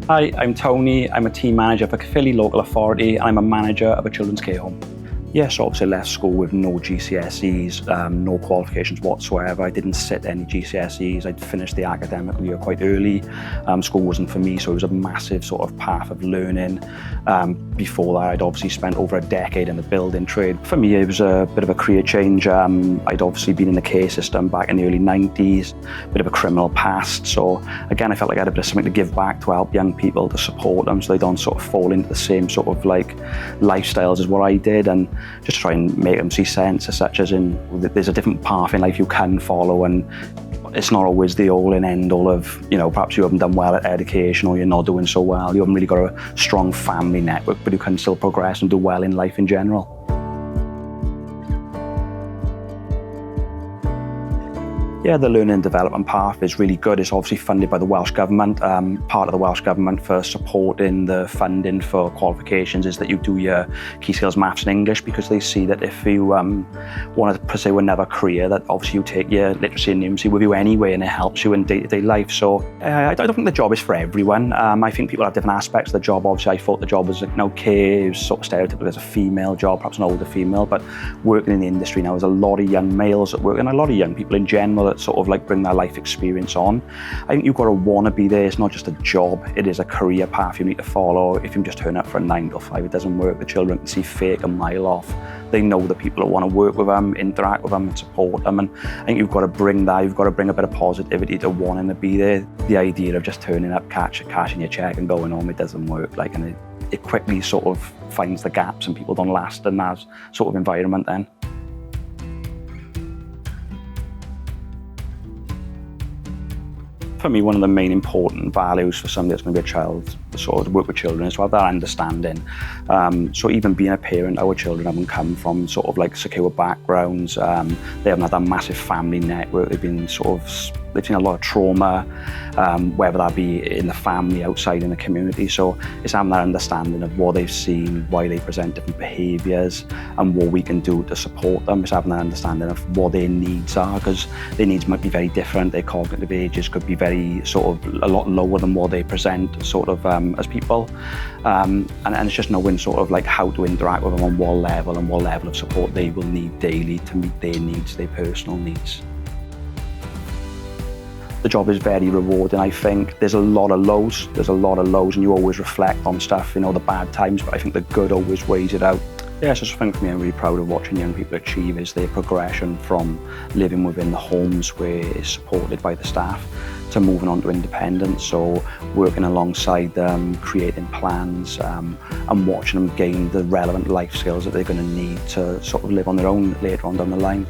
Hi, I'm Tony. I'm a team manager for Caerffili Local Authority and I'm a manager of a children's care home. Yes, obviously I left school with no GCSEs, no qualifications whatsoever. I didn't sit any GCSEs. I'd finished the academic year quite early. School wasn't for me, so it was a massive sort of path of learning. Before that, I'd obviously spent over a decade in the building trade. For me, it was a bit of a career change. I'd obviously been in the care system back in the early 90s, a bit of a criminal past. So again, I felt like I had a bit of something to give back to help young people, to support them so they don't sort of fall into the same sort of like lifestyles as what I did, and just try and make them see sense, as such as in there's a different path in life you can follow, and it's not always the all and end all of, you know, perhaps you haven't done well at education or you're not doing so well, you haven't really got a strong family network, but you can still progress and do well in life in general. Yeah, the learning and development path is really good. It's obviously funded by the Welsh Government. Part of the Welsh Government for supporting the funding for qualifications is that you do your key skills maths and English, because they see that if you want to pursue another career, that obviously you take your literacy and numeracy with you anyway, and it helps you in day-to-day life. So I don't think the job is for everyone. I think people have different aspects of the job. Obviously I thought the job was, you know, care, it was sort of stereotypical as a female job, perhaps an older female, but working in the industry now, there's a lot of young males that work, and a lot of young people in general that sort of like bring their life experience on. I think you've got to want to be there. It's not just a job, it is a career path you need to follow. If you just turn up for a 9 to 5, it doesn't work. The children can see fake a mile off. They know the people that want to work with them, interact with them and support them, and I think you've got to bring that, you've got to bring a bit of positivity to wanting to be there. The idea of just turning up, cashing your check and going home, it doesn't work. Like, and it quickly sort of finds the gaps and people don't last in that sort of environment then. For me, one of the main important values for somebody that's going to be a child, sort of work with children, is to have that understanding. So even being a parent, our children haven't come from sort of like secure backgrounds. They haven't had that massive family network. They've seen a lot of trauma, whether that be in the family, outside in the community. So it's having that understanding of what they've seen, why they present different behaviours, and what we can do to support them. It's having that understanding of what their needs are, because their needs might be very different. Their cognitive ages could be very sort of a lot lower than what they present sort of as people. And it's just knowing sort of like how to interact with them on what level and what level of support they will need daily to meet their needs, their personal needs. The job is very rewarding. I think there's a lot of lows, and you always reflect on stuff, you know, the bad times, but I think the good always weighs it out. Yeah, so I think for me, I'm really proud of watching young people achieve is their progression from living within the homes where it's supported by the staff to moving on to independence. So working alongside them, creating plans, and watching them gain the relevant life skills that they're going to need to sort of live on their own later on down the line.